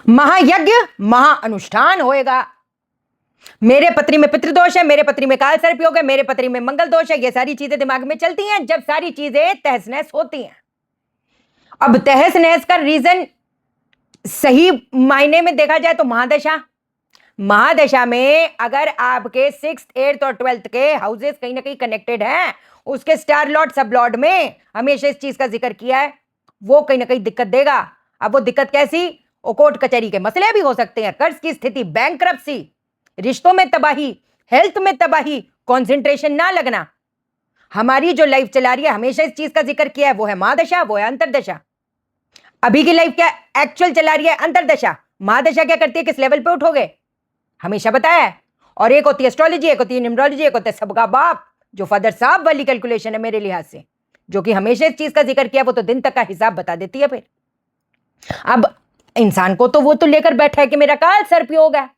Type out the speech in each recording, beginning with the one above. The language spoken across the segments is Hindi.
महायज्ञ महाअनुष्ठान होएगा। मेरे पत्री में पितृदोष है, मेरे पत्री में काल सर्पयोग है, मेरे पत्री में मंगल दोष है। ये सारी चीजें दिमाग में चलती हैं जब सारी चीजें तहस नहस होती हैं। अब तहस नहस का रीजन सही मायने में देखा जाए तो महादशा में अगर आपके 6th 8th और 12th के हाउसेस कहीं ना कहीं कनेक्टेड हैं, उसके स्टार लॉर्ड सब लॉर्ड में हमेशा इस चीज का जिक्र किया है, वो कहीं ना कहीं दिक्कत देगा। अब वो दिक्कत कैसी? वो कोर्ट कचहरी के मसले भी हो सकते हैं, कर्ज की स्थिति, बैंकरप्सी, रिश्तों में तबाही, हेल्थ में तबाही, कंसंट्रेशन ना लगना। हमारी जो लाइफ चला रही है हमेशा इस चीज का जिक्र किया है, वो है महादशा, वो है अंतरदशा। अभी की लाइफ क्या एक्चुअल चला रही है? अंतरदशा। महादशा क्या करती है? किस लेवल पे उठोगे हमेशा बताया है। और एक होती है एस्ट्रोलॉजी, एक होती है न्यूमरोलॉजी, एक होता है सबका बाप, जो फादर साहब वाली कैलकुलेशन है मेरे लिहाज से, जो कि हमेशा इस चीज का जिक्र किया, वो तो दिन तक का हिसाब बता देती है। फिर अब इंसान को तो वो तो लेकर बैठा है कि मेरा काल सर्पयोग है,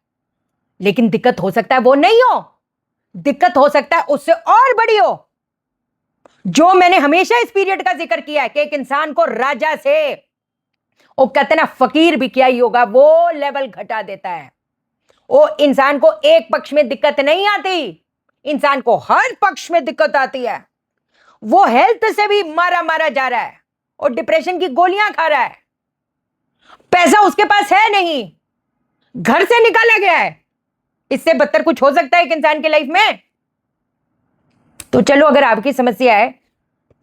लेकिन दिक्कत हो सकता है वो नहीं हो, दिक्कत हो सकता है उससे और बड़ी हो। जो मैंने हमेशा इस पीरियड का जिक्र किया है कि एक इंसान को राजा से, वो कहते ना फकीर भी क्या ही होगा, वो लेवल घटा देता है। वो इंसान को एक पक्ष में दिक्कत नहीं आती, इंसान को हर पक्ष में दिक्कत आती है। वो हेल्थ से भी मारा जा रहा है और डिप्रेशन की गोलियां खा रहा है। पैसा उसके पास है नहीं, घर से निकाला गया है। इससे बदतर कुछ हो सकता है एक इंसान की लाइफ में? तो चलो, अगर आपकी समस्या है,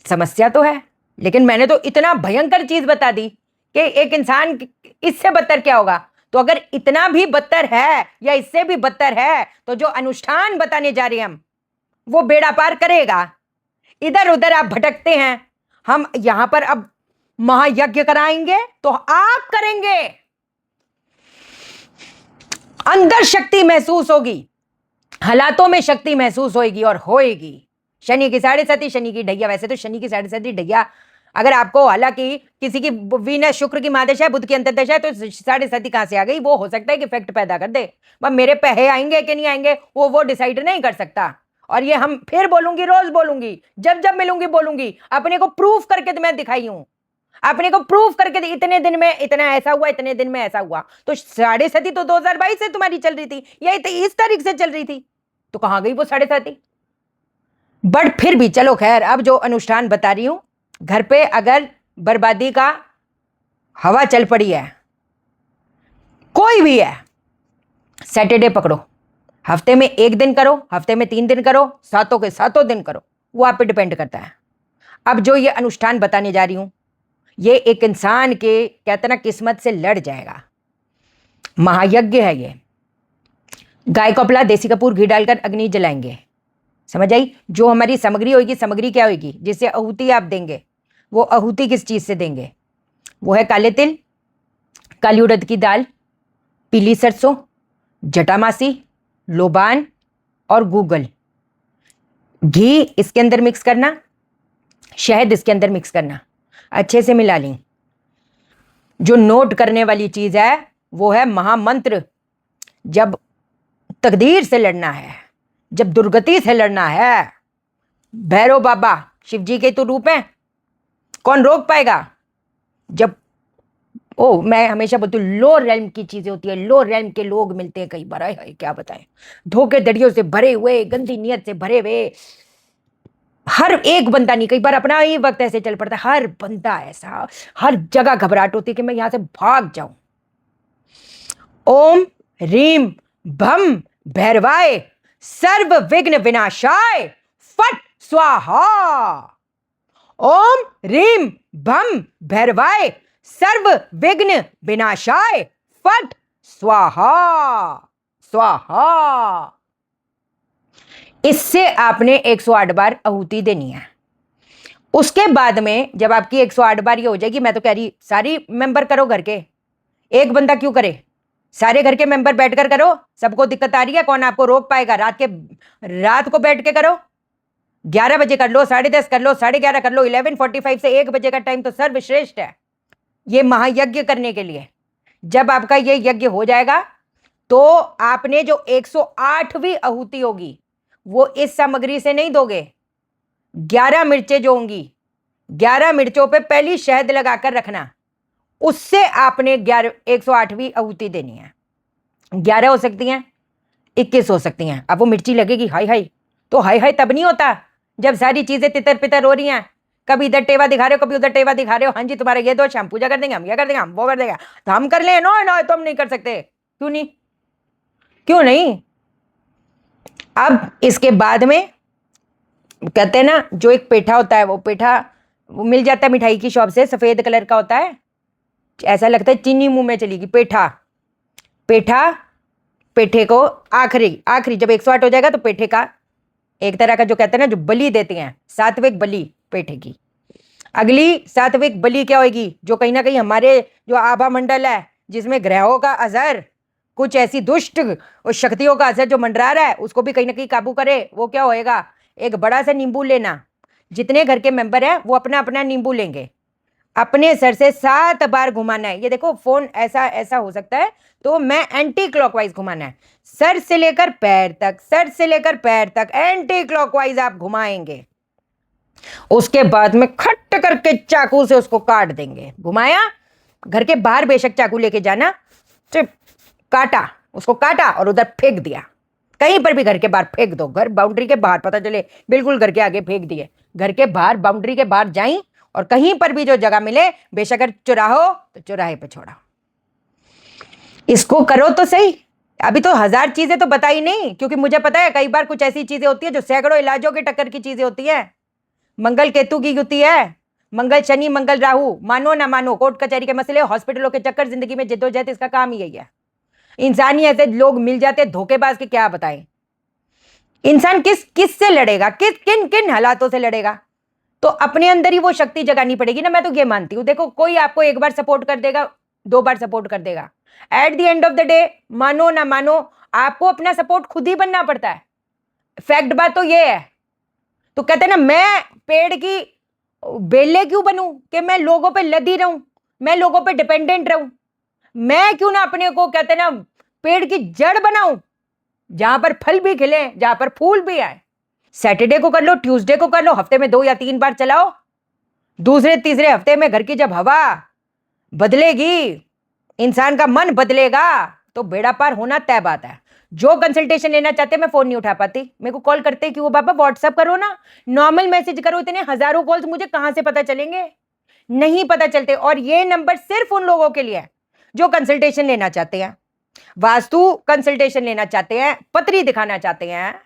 समस्या तो है, लेकिन मैंने तो इतना भयंकर चीज बता दी कि एक इंसान, इससे बदतर क्या होगा? तो अगर इतना भी बदतर है या इससे भी बदतर है, तो जो अनुष्ठान बताने जा रहे हैं वो बेड़ा पार करेगा। इधर उधर आप भटकते हैं, हम यहां पर अब महायज्ञ कराएंगे तो आप करेंगे, अंदर शक्ति महसूस होगी, हालातों में शक्ति महसूस होएगी और होएगी। शनि की 7.5, शनि की ढैया। वैसे तो शनि की 7.5 ढैया, अगर आपको, हालांकि किसी की वीनस शुक्र की महादशा है, बुध की अंतर्दशा है, तो 7.5 कहां से आ गई? वो हो सकता है कि इफेक्ट पैदा कर दे। पर मेरे पैसे आएंगे कि नहीं आएंगे वो डिसाइड नहीं कर सकता। और ये हम फिर बोलूंगी, रोज बोलूंगी, जब जब मिलूंगी बोलूंगी, अपने को प्रूफ करके तो मैं दिखाई हूं, अपने को प्रूफ करके इतने दिन में इतना ऐसा हुआ, इतने दिन में ऐसा हुआ। तो 7.5 तो 2022 से तुम्हारी चल रही थी, या 23 तारीख से चल रही थी, तो कहां गई वो 7.5? बट फिर भी चलो खैर, अब जो अनुष्ठान बता रही हूं, घर पे अगर बर्बादी का हवा चल पड़ी है, कोई भी है, सैटरडे पकड़ो, हफ्ते में 1 दिन करो, हफ्ते में 3 दिन करो, सातों के सातों दिन करो, वो आप पे डिपेंड करता है। अब जो ये अनुष्ठान बताने जा रही हूं, ये एक इंसान के, कहते ना, किस्मत से लड़ जाएगा। महायज्ञ है ये। गाय को अपना देसी कपूर घी डालकर अग्नि जलाएंगे, समझ आई? जो हमारी सामग्री होगी, सामग्री क्या होगी जिससे आहुति आप देंगे, वो आहुति किस चीज से देंगे? वो है काले तिल, काली उड़द की दाल, पीली सरसों, जटामासी, लोबान और गूगल। घी इसके अंदर मिक्स करना, शहद इसके अंदर मिक्स करना, अच्छे से मिला लें। जो नोट करने वाली चीज है वो है महामंत्र। जब तकदीर से लड़ना है, जब दुर्गति से लड़ना है, भैरव बाबा शिव जी के तो रूप हैं, कौन रोक पाएगा? जब मैं हमेशा बोलती हूँ, लो रेल्म की चीजें होती है, लो रेल्म के लोग मिलते हैं कई बार, है क्या बताएं, धोखेधड़ियों से भरे हुए, गंदी नीयत से भरे हुए। हर एक बंदा नहीं, कई बार अपना ही वक्त ऐसे चल पड़ता है, हर बंदा ऐसा, हर जगह घबराहट होती है कि मैं यहां से भाग जाऊं। ओम रीम भम भैरवाय सर्व विघ्न विनाशाय फट स्वाहा। ओम रीम भम भैरवाय सर्व विघ्न विनाशाय फट स्वाहा। स्वाहा। इससे आपने 108 बार आहुति देनी है। उसके बाद में जब आपकी 108 बार ये हो जाएगी, मैं तो कह रही सारी मेंबर करो घर के, एक बंदा क्यों करे, सारे घर के मेंबर बैठकर करो। सबको दिक्कत आ रही है, कौन आपको रोक पाएगा? रात को बैठ के करो, 11 बजे कर लो, 10:30 कर लो, 11:30 कर लो, 11:45 से 1 बजे का टाइम तो सर्वश्रेष्ठ है ये महायज्ञ करने के लिए। जब आपका ये यज्ञ हो जाएगा तो आपने जो 108वीं आहुति होगी वो इस सामग्री से नहीं दोगे। 11 मिर्चें जो होंगी, 11 मिर्चों पे पहली शहद लगाकर रखना, उससे आपने 108वीं आहुति देनी है। 11 हो सकती हैं, 21 हो सकती हैं। अब वो मिर्ची लगेगी हाय हाय, तो हाय हाय तब नहीं होता जब सारी चीजें तितर पितर हो रही हैं। कभी इधर टेवा दिखा रहे हो, कभी उधर टेवा दिखा रहे हो। हाँ जी तुम्हारा ये दोष, हम पूजा कर देंगे, हम ये कर देंगे, हम वो कर देंगे, तो हम कर लें। नो नो तुम नहीं कर सकते। क्यों नहीं, क्यों नहीं? अब इसके बाद में कहते हैं ना, जो एक पेठा होता है, वो पेठा वो मिल जाता है मिठाई की शॉप से, सफेद कलर का होता है, ऐसा लगता है चीनी मुंह में चलेगी। पेठा, पेठा, पेठे को आखिरी आखिरी जब 108 हो जाएगा तो पेठे का एक तरह का जो कहते हैं ना, जो बलि देते हैं, सात्विक बलि पेठे की। अगली सात्विक बलि क्या होगी? जो कहीं ना कहीं हमारे जो आभा मंडल है, जिसमें ग्रहों का असर, कुछ ऐसी दुष्ट और शक्तियों का असर जो मंडरा रहा है, उसको भी कहीं ना कहीं काबू करे। वो क्या होएगा? एक बड़ा सा नींबू लेना, जितने घर के मेंबर हैं वो अपना अपना नींबू लेंगे, अपने सर से 7 बार घुमाना है। ये देखो फोन ऐसा ऐसा हो सकता है, तो मैं एंटी क्लॉकवाइज घुमाना है, सर से लेकर पैर तक, सर से लेकर पैर तक एंटी क्लॉकवाइज आप घुमाएंगे। उसके बाद में खट करके चाकू से उसको काट देंगे। घुमाया, घर के बाहर बेशक चाकू लेके जाना, सिर्फ काटा, उसको काटा और उधर फेंक दिया। कहीं पर भी घर के बाहर फेंक दो, घर बाउंड्री के बाहर, पता चले बिल्कुल घर के आगे फेंक दिए। घर के बाहर, बाउंड्री के बाहर जाई, और कहीं पर भी जो जगह मिले, बेशक अगर चुराहो तो चौराहे पे छोड़ा। इसको करो तो सही। अभी तो 1000 चीजें तो बताई नहीं, क्योंकि मुझे पता है कई बार कुछ ऐसी चीजें होती है जो सैकड़ों इलाजों के टक्कर की चीजें होती है। मंगल केतु की युति है, मंगल शनि, मंगल राहु, मानो ना मानो, कोर्ट कचहरी के मसले, हॉस्पिटलों के चक्कर, जिंदगी में जद्दोजहद, इसका काम ही यही है। इंसान ही ऐसे लोग मिल जाते धोखेबाज के, क्या बताएं। इंसान किस से लड़ेगा, किन किन हालातों से लड़ेगा? तो अपने अंदर ही वो शक्ति जगानी पड़ेगी ना। मैं तो ये मानती हूं, देखो कोई आपको एक बार सपोर्ट कर देगा, 2 बार सपोर्ट कर देगा, at the end of the day, मानो ना मानो, आपको अपना सपोर्ट खुद ही बनना पड़ता है। फैक्ट बात तो ये है। तो कहते हैं ना, मैं पेड़ की बेले क्यों बनूं कि मैं लोगों पे लदी रहूं, मैं लोगों पे डिपेंडेंट रहूं? मैं क्यों ना अपने को, कहते हैं ना, पेड़ की जड़ बनाऊं, जहां पर फल भी खिले, जहां पर फूल भी आए। सैटरडे को कर लो, ट्यूसडे को कर लो, हफ्ते में 2 या 3 बार चलाओ। दूसरे तीसरे हफ्ते में घर की जब हवा बदलेगी, इंसान का मन बदलेगा, तो बेड़ा पार होना तय बात है। जो कंसल्टेशन लेना चाहते, मैं फोन नहीं उठा पाती, मेरे को कॉल करते कि वो बाबा व्हाट्सएप करो ना, नॉर्मल मैसेज करो। इतने हजारों कॉल्स मुझे कहां से पता चलेंगे? नहीं पता चलते। और ये नंबर सिर्फ उन लोगों के लिए है जो कंसल्टेशन लेना चाहते हैं, वास्तु कंसल्टेशन लेना चाहते हैं, पत्री दिखाना चाहते हैं,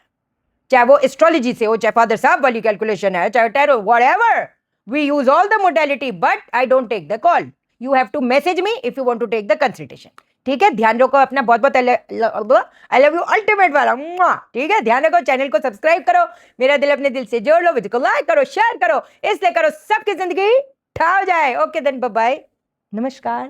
चाहे वो एस्ट्रोलॉजी से हो, चाहे फादर साहब वाली कैलकुलेशन है, चाहे tarot, whatever, we use all the modality, but I don't take the call. You have to message me if you want to take the consultation. ठीक है, ध्यान रखो अपना। बहुत बहुत आई लव यू अल्टीमेट वाला। ठीक है, ध्यान रखो, चैनल को सब्सक्राइब करो, मेरा दिल अपने दिल से जोड़ लो, वीडियो को लाइक करो, शेयर करो, इसलिए करो सबकी जिंदगी ठा हो जाए। ओके देन, बाय बाय, नमस्कार।